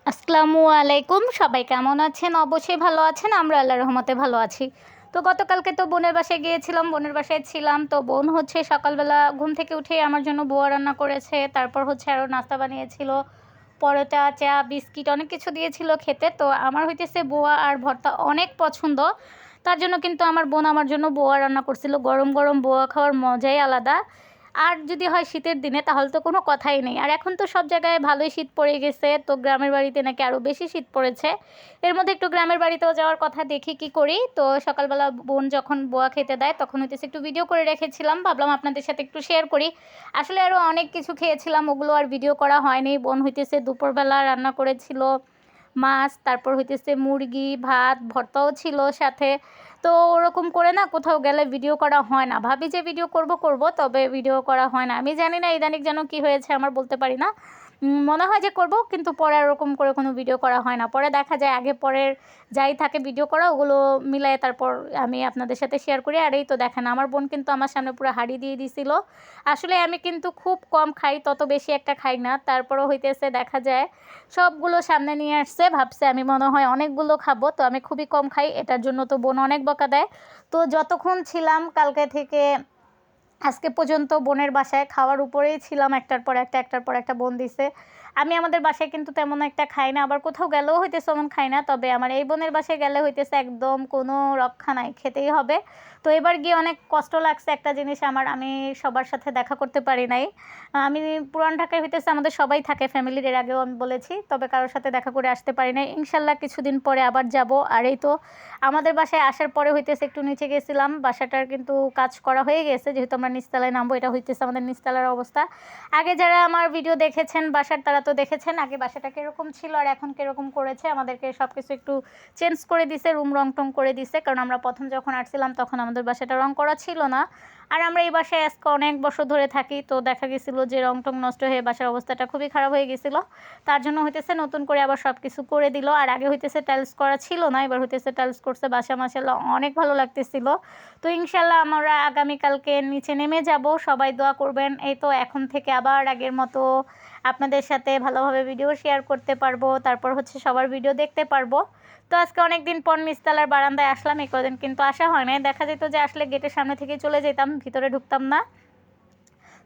আসসালামু আলাইকুম। সবাই কেমন আছেন? অবশ্যই ভালো আছেন। আমরা আল্লাহর রহমতে ভালো আছি। তো গতকালকে তো বোনের বাসায় গিয়েছিলাম, বোনের বাসায় ছিলাম। তো বোন হচ্ছে সকালবেলা ঘুম থেকে উঠেই আমার জন্য বোয়া রান্না করেছে। তারপর হচ্ছে আরও নাস্তা বানিয়েছিল। পরোটা, চা, বিস্কিট অনেক কিছু দিয়েছিল খেতে। তো আমার হইতেছে বোয়া আর ভর্তা অনেক পছন্দ। তার জন্য কিন্তু আমার বোন আমার জন্য বোয়া রান্না করছিল। গরম গরম বোয়া খাওয়ার মজাই আলাদা। আর যদি হয় শীতের দিনে তাহলে তো কোনো কথাই নেই। আর এখন তো সব জায়গায় ভালোই শীত পড়ে গেছে, তো গ্রামের বাড়িতে নাকি আরও বেশি শীত পড়েছে। এর মধ্যে একটু গ্রামের বাড়িতেও যাওয়ার কথা, দেখি কি করি। তো সকালবেলা বোন যখন বোয়া খেতে দেয় তখন হইতেছে একটু ভিডিও করে রেখেছিলাম, ভাবলাম আপনাদের সাথে একটু শেয়ার করি। আসলে আরও অনেক কিছু খেয়েছিলাম, ওগুলো আর ভিডিও করা হয়নি। বোন হইতেছে দুপুরবেলা রান্না করেছিল মাছ, তারপর হইতেছে মুরগি, ভাত, ভর্তাও ছিল সাথে। তো ওরকম করে না কোথাও গেলে ভিডিও করা হয় না, ভাবি যে ভিডিও করব করব, তবে ভিডিও করা হয় না। আমি জানি না ইদানিং যেন কি হয়েছে আমার, বলতে পারি না। মনে হয় যে করব, কিন্তু পরে আর ওরকম করে কোনো ভিডিও করা হয় না। পরে দেখা যায় আগে পরের যাই থাকে ভিডিও করা, ওগুলো মিলায়ে তারপর আমি আপনাদের সাথে শেয়ার করি। আর এই তো দেখেন আমার বোন কিন্তু আমার সামনে পুরো হাঁড়ি দিয়ে দিছিল। আসলে আমি কিন্তু খুব কম খাই, তত বেশি একটা খাই না। তারপরও হইতেছে দেখা যায় সবগুলো সামনে নিয়ে আসছে, ভাবছে আমি মনে হয় অনেকগুলো খাবো। তো আমি খুবই কম খাই, এটার জন্য তো বোন অনেক বকা দেয়। তো যতক্ষণ ছিলাম কালকে থেকে আজকে পর্যন্ত বোনের বাসায় খাওয়ার উপরেই ছিলাম, একটার পর একটা একটার পর একটা বোন দিছে। আমি আমাদের বাসায় কিন্তু তেমন একটা খাই না, আবার কোথাও গেলেও হইতেছে এমন খাই না। তবে আমার এই বোনের বাসায় গেলে হইতেছে একদম কোনো রক্ষা নাই, খেতেই হবে। তো এবার গিয়ে অনেক কষ্ট লাগছে একটা জিনিস আমার, আমি সবার সাথে দেখা করতে পারি নাই। আমি পুরান ঢাকায় হইতেছে আমাদের সবাই থাকে ফ্যামিলির, এর আগেও আমি বলেছি, তবে কারোর সাথে দেখা করে আসতে পারি নাই। ইনশাল্লাহ কিছুদিন পরে আবার যাব। আর এই তো আমাদের বাসায় আসার পরে হইতেছে একটু নিচে গেছিলাম, বাসাটার কিন্তু কাজ করা হয়ে গেছে, যেহেতু আমরা নিচতলায় নামবো। এটা হইতেছে আমাদের নিচতলার অবস্থা। আগে যারা আমার ভিডিও দেখেছেন বাসার, তারা তো দেখেছেন আগে বাসাটা কীরকম ছিল আর এখন কীরকম করেছে। আমাদেরকে সব কিছু একটু চেঞ্জ করে দিছে, রুম রং টং করে দিছে, কারণ আমরা প্রথম যখন আসছিলাম তখন আমাদের বাসাটা রং করা ছিল না। আর আমরা এই বাসায় আজকে অনেক বছর ধরে থাকি, তো দেখা গেছিলো যে রং টং নষ্ট হয়ে বাসার অবস্থাটা খুবই খারাপ হয়ে গেছিলো। তার জন্য হইতেছে নতুন করে আবার সব কিছু করে দিল। আর আগে হইতেছে টাইলস করা ছিল না, এবার হইতেছে টাইলস করছে। বাসা মাশাআল্লাহ অনেক ভালো লাগতেছিল। তো ইনশাল্লাহ আমরা আগামীকালকে নিচে নেমে যাব, সবাই দোয়া করবেন। এই তো এখন থেকে আবার আগের মতো আপনাদের সাথে ভালোভাবে ভিডিও শেয়ার করতে পারবো, তারপর হচ্ছে সবার ভিডিও দেখতে পারবো। তো আজকে অনেক দিন পর নিচতলার বারান্দায় আসলাম, এই কদিন কিন্তু আসা হয় নাই। দেখা যেত যে আসলে গেটের সামনে থেকে চলে যেতাম, ভিতরে ঢুকতাম না।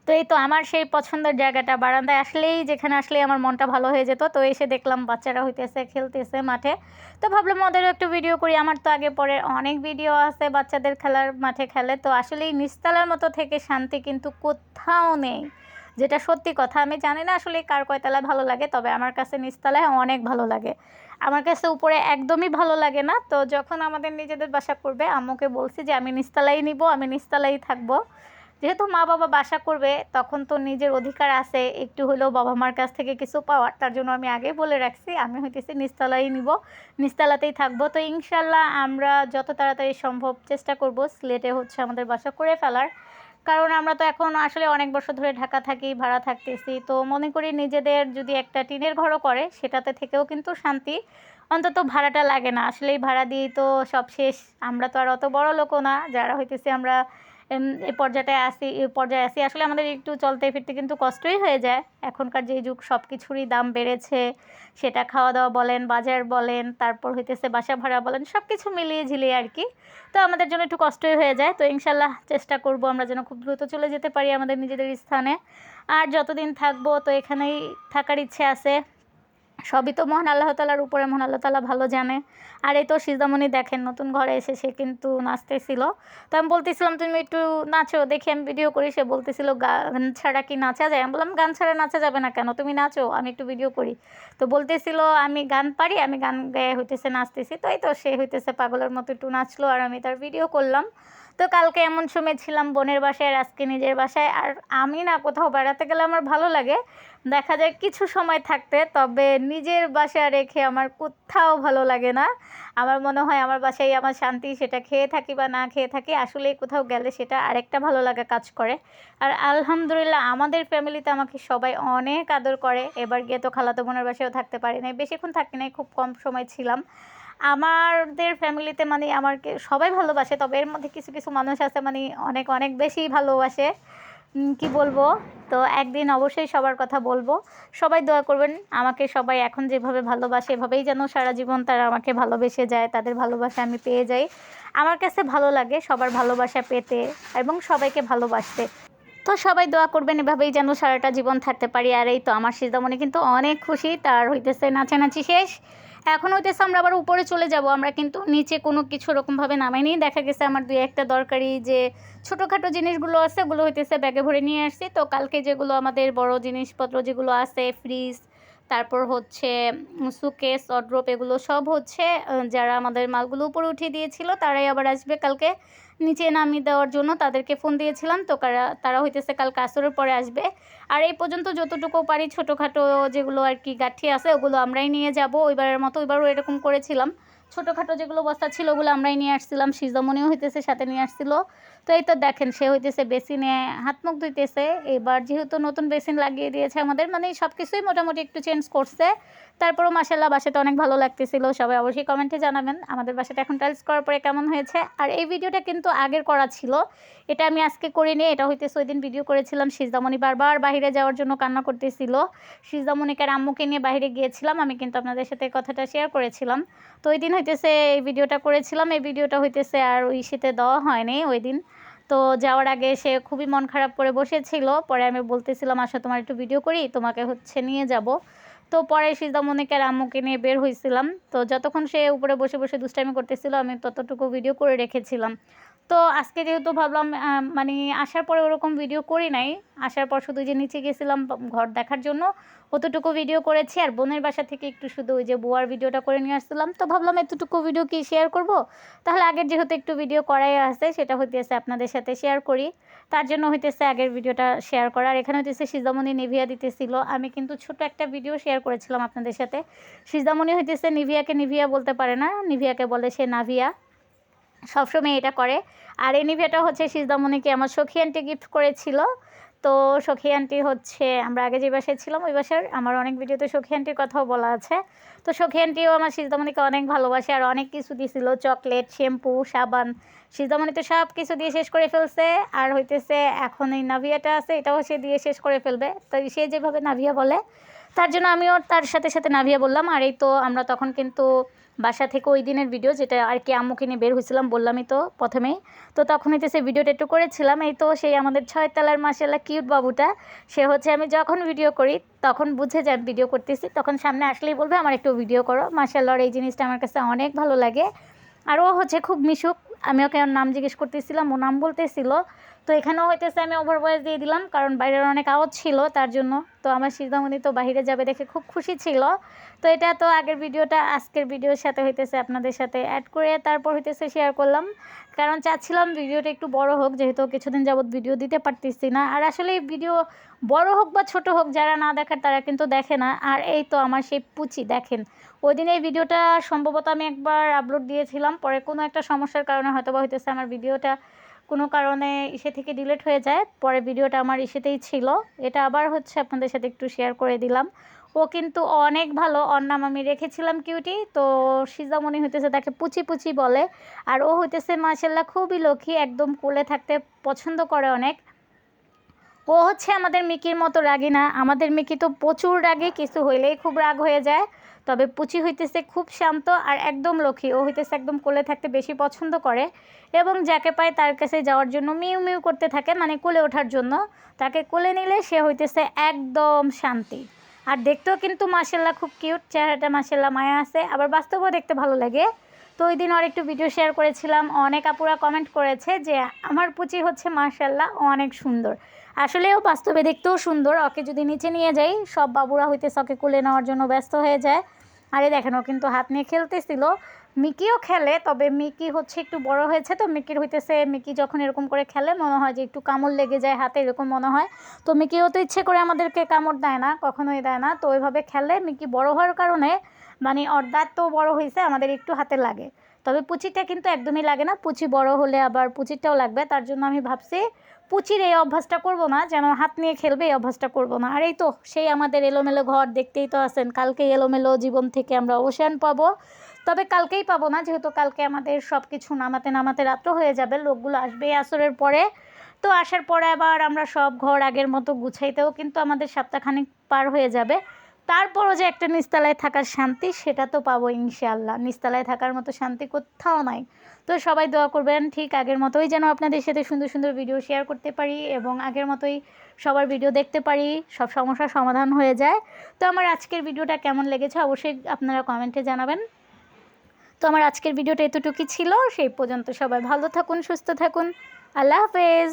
তো এই তো আমার সেই পছন্দের জায়গাটা, বারান্দায় আসলেই, যেখানে আসলেই আমার মনটা ভালো হয়ে যেত। তো এসে দেখলাম বাচ্চারা হইতেছে খেলতেছে মাঠে, তো ভাবলাম ওদেরও একটু ভিডিও করি। আমার তো আগে পরে অনেক ভিডিও আছে বাচ্চাদের খেলার, মাঠে খেলে। তো আসলেই নিচতলার মতো থেকে শান্তি কিন্তু কোথাও নেই, যেটা সত্যি কথা। আমি জানি না আসলে কার কয়তলায় ভালো লাগে, তবে আমার কাছে নিচতলায় অনেক ভালো লাগে। আমার কাছে উপরে একদমই ভালো লাগে না। তো যখন আমাদের নিজেদের বাসা করবে, আম্মুকে বলছি যে আমি নিচতলাই নিব, আমি নিচতলাই থাকবো। যেহেতু মা বাবা বাসা করবে, তখন তো নিজের অধিকার আছে একটু হলেও বাবা মার কাছ থেকে কিছু পাওয়ার। তার জন্য আমি আগেই বলে রাখছি আমি হইতেছি নিচতলাই নিব, নিচতলাতেই থাকবো। তো ইনশাল্লাহ আমরা যত তাড়াতাড়ি সম্ভব চেষ্টা করব সিলেটে হচ্ছে আমাদের বাসা করে ফেলার। কারণ আমরা তো এখন আসলে অনেক বছর ধরে ঢাকা থাকি, ভাড়া থাকতেছি। তো মনে করি নিজেদের যদি একটা টিনের ঘরও করে, সেটাতে থেকেও কিন্তু শান্তি। অন্তত ভাড়াটা লাগে না, আসলেই ভাড়া দিয়েই তো সব শেষ। আমরা তো আর অত বড় লোকও না যারা হইতেছি আমরা এই পর্যায়ে আসি। আসলে আমাদের একটু চলতে ফিরতে কিন্তু কষ্টই হয়ে যায়। এখনকার যে যুগ, সব কিছুরই দাম বেড়েছে। সেটা খাওয়া দাওয়া বলেন, বাজার বলেন, তারপর হইতেছে বাসা ভাড়া বলেন, সব কিছু মিলিয়ে ঝিলিয়ে আর কি। তো আমাদের জন্য একটু কষ্টই হয়ে যায়। তো ইনশাল্লাহ চেষ্টা করব আমরা যেন খুব দ্রুত চলে যেতে পারি আমাদের নিজেদের স্থানে। আর যতদিন থাকবো তো এখানেই থাকার ইচ্ছে আছে। সবই তো মহান আল্লাহ তাআলার উপরে, মহান আল্লাহ তাআলা ভালো জানে। আর এই তো সিজামণি দেখেন নতুন ঘরে এসে সে কিন্তু নাচতেছিল। তো আমি বলতেছিলাম তুমি একটু নাচো, দেখি আমি ভিডিও করি। সে বলতেছিল গান ছাড়া কি নাচা যায়? আমি বললাম গান ছাড়া নাচা যাবে না কেন, তুমি নাচো, আমি একটু ভিডিও করি। তো বলতেছিল আমি গান পারি, আমি গান গেয়ে হইতেছে নাচতেছি। তো এই তো সে হইতেছে পাগলের মতো একটু নাচলো আর আমি তার ভিডিও করলাম। তো কালকে এমন সময় ছিলাম বোনের বাসায় আর আজকে নিজের বাসায়। আর আমি না কোথাও বেড়াতে গেলে আমার ভালো লাগে দেখা যায় কিছু সময় থাকতে, তবে নিজের বাসায় রেখে আমার কোথাও ভালো লাগে না। আমার মনে হয় আমার বাসায় আমার শান্তি, সেটা খেয়ে থাকি বা না খেয়ে থাকি, আসলেই কোথাও গেলে সেটা আরেকটা ভালো লাগা কাজ করে। আর আলহামদুলিল্লাহ আমাদের ফ্যামিলিতে আমাকে সবাই অনেক আদর করে। এবার গিয়ে তো খালাতো বোনের বাসায়ও থাকতে পারি নাই, বেশিক্ষণ থাকি নাই, খুব কম সময় ছিলাম। আমাদের ফ্যামিলিতে মানে আমাকে সবাই ভালোবাসে, তবে এর মধ্যে কিছু কিছু মানুষ আছে মানে অনেক অনেক বেশি ভালোবাসে। কি বলবো, তো একদিন অবশ্যই সবার কথা বলবো। সবাই দোয়া করবেন আমাকে, সবাই এখন যেভাবে ভালোবাসে এভাবেই যেন সারা জীবন তারা আমাকে ভালোবেসে যায়, তাদের ভালোবাসা আমি পেয়ে যাই। আমার কাছে ভালো লাগে সবার ভালোবাসা পেতে এবং সবাইকে ভালোবাসতে। তো সবাই দোয়া করবেন এভাবেই যেন সারাটা জীবন থাকতে পারি। আর এই তো আমার সিজদামণি কিন্তু অনেক খুশি, তার হইতেছে নাচানাচি শেষ। এখন হইতেছে আমরা আবার উপরে চলে যাব, আমরা কিন্তু নিচে কোনো কিছু ওরকমভাবে নামাইনি। দেখা গেছে আমার দুই একটা দরকারি যে ছোটোখাটো জিনিসগুলো আছে ওগুলো হইতেছে ব্যাগে ভরে নিয়ে আসছি। তো কালকে যেগুলো আমাদের বড় জিনিসপত্র যেগুলো আছে, ফ্রিজ, তারপর হচ্ছে সুকেস, অড্রপ, এগুলো সব হচ্ছে যারা আমাদের মালগুলো উপরে উঠিয়ে দিয়েছিল তারাই আবার আসবে কালকে নিচে নামিয়ে দেওয়ার জন্য। তাদেরকে ফোন দিয়েছিলাম, তো তারা হইতেছে কালকে আসরের পরে আসবে। আর এই পর্যন্ত যতটুকু পারি ছোটোখাটো যেগুলো আর কি গাঁঠি আছে ওগুলো আমরাই নিয়ে যাব। ওইবারের মতো ওইবারও এরকম করেছিলাম, ছোটোখাটো যেগুলো বস্তা ছিল ওগুলো আমরাই নিয়ে আসছিলাম, সিজদামণিও হইতেছে সাথে নিয়ে আসছিল। তো এই তো দেখেন সে হইতেছে বেসিনে হাত মুখ ধুইতেছে। এবার যেহেতু নতুন বেসিন লাগিয়ে দিয়েছে আমাদের, মানে সব কিছুই মোটামুটি একটু চেঞ্জ করছে। তারপরও মাশাআল্লাহ বাসাটা অনেক ভালো লাগতেছিল। সবাই অবশ্যই কমেন্টে জানাবেন আমাদের বাসাটা এখন টাইলস করার পরে কেমন হয়েছে। আর এই ভিডিওটা কিন্তু আগের করা ছিল, এটা আমি আজকে করিনি। এটা হইতেছে ওই দিন ভিডিও করেছিলাম, সিজদামণি বারবার বাইরে যাওয়ার জন্য কান্না করতেছিল। সিজদামণিকে আর আম্মুকে নিয়ে বাইরে গিয়েছিলাম, আমি কিন্তু আপনাদের সাথে কথাটা শেয়ার করেছিলাম। তো ওই দিন হইতেছে এই ভিডিওটা করেছিলাম, এই ভিডিওটা হইতেছে আর ওই শীতে দেওয়া হয়নি ওই দিন। তো যাওয়ার আগে সে খুবই মন খারাপ করে বসেছিল, পরে আমি বলতেছিলাম আসো তোমার একটু ভিডিও করি, তোমাকে হচ্ছে নিয়ে যাব। তো পরে সিজদামণিকে আর আম্মুকে নিয়ে বের হয়েছিলাম। তো যতক্ষণ সে উপরে বসে বসে দুষ্টামি করতেছিল আমি ততটুকু ভিডিও করে রেখেছিলাম। তো আজকে যেহেতু ভাবলাম মানে আসার পরে ওরকম ভিডিও করি নাই, আসার পর শুধু যে নিচে গেছিলাম ঘর দেখার জন্য অতটুকু ভিডিও করেছি। আর বোনের বাসা থেকে একটু শুধু ওই যে বুয়ার ভিডিওটা করে নিয়ে আসছিলাম, তো ভাবলাম এতটুকু ভিডিও কি শেয়ার করব, তাহলে আগের যেহেতু একটু ভিডিও করাই আছে সেটা হইতেছে আপনাদের সাথে শেয়ার করি, তার জন্য হইতেছে আগের ভিডিওটা শেয়ার করা। আর এখানে হইতেছে সিজদামণি নিভিয়া দিতেছিল, আমি কিন্তু ছোট একটা ভিডিও শেয়ার করেছিলাম আপনাদের সাথে। সিজদামণি হইতেছে নিভিয়াকে নিভিয়া বলতে পারে না, নিভিয়াকে বলে সে নাভিয়া, সবসময় এটা করে। আর এই নিভিয়াটা হচ্ছে সিজদামণিকে আমার সখী আন্টি গিফট করেছিল। তো সখী আন্টি হচ্ছে আমরা আগে যে বাসায় ছিলাম ওই বাসার, আমার অনেক ভিডিওতে সখী আন্টির কথাও বলা আছে। তো সখী আন্টিও আমার সিজদামণিকে অনেক ভালোবাসে আর অনেক কিছু দিয়েছিল, চকলেট, শ্যাম্পু, সাবান। সিজদামণি তো সব কিছু দিয়ে শেষ করে ফেলছে। আর হইতেছে এখন এই নাভিয়াটা আছে, এটাও সে দিয়ে শেষ করে ফেলবে। তো সে যেভাবে নাভিয়া বলে তার জন্য আমিও তার সাথে সাথে নাভিয়া বললাম। আর এই তো আমরা তখন কিন্তু বাসা থেকে ওই দিনের ভিডিও যেটা আর কি আম্মুকে নিয়ে বের হয়েছিলাম বললামই তো প্রথমেই, তো তখন হইতেছে ভিডিওটা একটু করেছিলাম। এই তো সেই আমাদের 6 তলার মাশাআল্লাহ কিউট বাবুটা, সে হচ্ছে আমি যখন ভিডিও করি তখন বুঝে যায় ভিডিও করতেছি, তখন সামনে আসলেই বলবে আমার একটু ভিডিও করো। মাশাআল্লাহ এই জিনিসটা আমার কাছে অনেক ভালো লাগে। আর ও হচ্ছে খুব মিশুক, আমি ওকে ওর নাম জিজ্ঞেস করতেছিলাম, ও নাম বলতেছিল। তো এখানেও হইতেছে আমি ওভার ভয়েস দিয়ে দিলাম কারণ বাইরের অনেক আওয়াজ ছিল তার জন্য। তো আমার সিজদামণি তো বাইরে যাবে দেখে খুব খুশি ছিল। তো এটা তো আগের ভিডিওটা আজকের ভিডিওর সাথে হইতেছে আপনাদের সাথে অ্যাড করে তারপর হইতেছে শেয়ার করলাম, কারণ চাচ্ছিলাম ভিডিওটা একটু বড় হোক, যেহেতু কিছুদিন যাবৎ ভিডিও দিতে পারতেছি না। আর আসলে এই ভিডিও বড় হোক বা ছোট হোক যারা না দেখার তারা কিন্তু দেখে না। আর এই তো আমার সেই পুচি দেখেন, ওই দিন এই ভিডিওটা সম্ভবত আমি একবার আপলোড দিয়েছিলাম, পরে কোনো একটা সমস্যার কারণে হয়তো বা হইতেছে আমার ভিডিওটা কোনো কারণে ইসে থেকে ডিলিট হয়ে যায়, পরে ভিডিওটা আমার ইসেতেই ছিল। এটা আবার হচ্ছে আপনাদের সাথে একটু শেয়ার করে দিলাম। ও কিন্তু অনেক ভালো, ওর নাম আমি রেখেছিলাম কিউটি। তো সিজদামণি হইতেছে তাকে পুচি পুচি বলে। আর ও হইতেছে মাশাআল্লাহ খুবই লক্ষ্মী, একদম কোলে থাকতে পছন্দ করে অনেক। ও হচ্ছে আমাদের মিকির মতো রাগী না, আমাদের মিকি তো প্রচুর রাগী, কিছু হইলেই খুব রাগ হয়ে যায়। তবে পুচি হইতেছে খুব শান্ত আর একদম লক্ষ্মী, ও হইতেছে একদম কোলে থাকতে বেশি পছন্দ করে এবং যাকে পায় তার কাছে যাওয়ার জন্য মিউ মিউ করতে থাকে, মানে কোলে ওঠার জন্য। তাকে কোলে নিলে সে হইতেছে একদম শান্তি। আর দেখতেও কিন্তু মাশাআল্লাহ খুব কিউট, চেহারাটা মাশাআল্লাহ মায়া আছে, আবার বাস্তবেও দেখতে ভালো লাগে। তো ওই দিন আর একটু ভিডিও শেয়ার করেছিলাম, অনেক আপুরা কমেন্ট করেছে যে আমার পুচি হচ্ছে মাশাআল্লাহ অনেক সুন্দর। আসলেও বাস্তবে দেখতেও সুন্দর, ওকে যদি নিচে নিয়ে যাই সব বাবুরা হইতেছে ওকে কোলে নেওয়ার জন্য ব্যস্ত হয়ে যায়। আরে দেখেন ও কিন্তু হাত নিয়ে খেলতেছিল, মিকিও খেলে, তবে মিকি হচ্ছে একটু বড় হয়েছে তো মিকির হইতেছে মিকি যখন এরকম করে খেলে মনে হয় যে একটু কামড় লেগে যায় হাতে, এরকম মনে হয়। তো মিকিও তো ইচ্ছে করে আমাদেরকে কামড় দেয় না, কখনোই দেয় না। তো ওইভাবে খেলে মিকি বড় হওয়ার কারণে মানে ওর দাঁত তো বড় হয়েছে, আমাদের একটু হাতে লাগে। তবে পুচিটা কিন্তু একদমই লাগে না, পুচি বড় হলে আবার পুচিটাও লাগবে, তার জন্য আমি ভাবছি পুচির এই অভ্যাসটা করব না, যেন হাত নিয়ে খেলবে এই অভ্যাসটা করব না। আর এই তো সেই আমাদের এলোমেলো ঘর দেখতেই তো আছেন, কালকে এলোমেলো জীবন থেকে আমরা অবসান পাবো। তবে কালকেই পাবো না, যেহেতু কালকে আমাদের সব কিছু নামাতে নামাতে রাত্র হয়ে যাবে, লোকগুলো আসবে আসরের পরে। তো আসার পরে আবার আমরা সব ঘর আগের মতো গুছাইতেও কিন্তু আমাদের সপ্তাহখানেক পার হয়ে যাবে। তারপরও যে একটা নিচতলায় থাকার শান্তি সেটা তো পাবো ইনশাআল্লাহ। নিচতলায় থাকার মতো শান্তি কোথাও নাই। তো সবাই দোয়া করবেন ঠিক আগের মতোই যেন আপনাদের সাথে সুন্দর সুন্দর ভিডিও শেয়ার করতে পারি এবং আগের মতোই সবার ভিডিও দেখতে পারি, সব সমস্যার সমাধান হয়ে যায়। তো আমার আজকের ভিডিওটা কেমন লেগেছে অবশ্যই আপনারা কমেন্টে জানাবেন। তো আমার আজকের ভিডিওটা এতটুকুই ছিল। সেই পর্যন্ত সবাই ভালো থাকুন, সুস্থ থাকুন। আল্লাহ হাফেজ।